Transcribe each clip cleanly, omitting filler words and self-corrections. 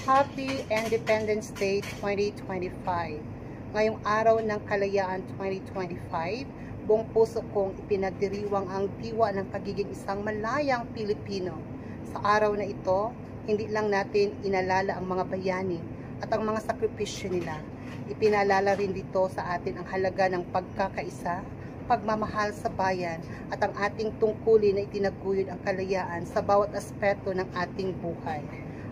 Happy Independence Day 2025. Ngayong araw ng Kalayaan 2025, buong puso kong ipinagdiriwang ang diwa ng pagiging isang malayang Pilipino. Sa araw na ito, hindi lang natin inalala ang mga bayani at ang mga sakripisyo nila. Ipinalala rin dito sa atin ang halaga ng pagkakaisa, pagmamahal sa bayan at ang ating tungkulin na itinaguyod ang kalayaan sa bawat aspeto ng ating buhay.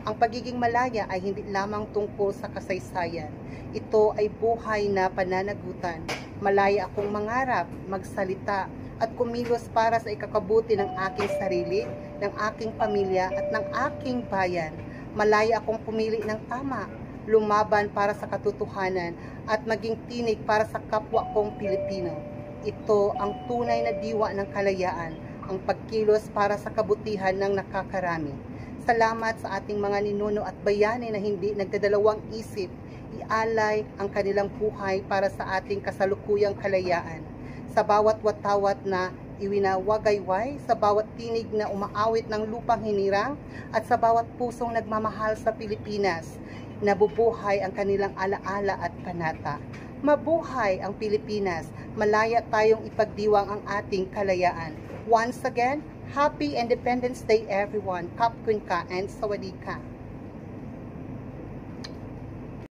Ang pagiging malaya ay hindi lamang tungkol sa kasaysayan. Ito ay buhay na pananagutan. Malaya akong mangarap, magsalita at kumilos para sa ikakabuti ng aking sarili, ng aking pamilya at ng aking bayan. Malaya akong pumili ng tama, lumaban para sa katotohanan at maging tinig para sa kapwa kong Pilipino. Ito ang tunay na diwa ng kalayaan, ang pagkilos para sa kabutihan ng nakakarami. Salamat sa ating mga ninuno at bayani na hindi nagdadalawang isip, ialay ang kanilang buhay para sa ating kasalukuyang kalayaan. Sa bawat watawat na iwinawagayway, sa bawat tinig na umaawit ng lupang hinirang, at sa bawat pusong nagmamahal sa Pilipinas, nabubuhay ang kanilang alaala at panata. Mabuhay ang Pilipinas, malaya tayong ipagdiwang ang ating kalayaan. Once again, Happy Independence Day everyone. Kapkun ka and sawadee ka.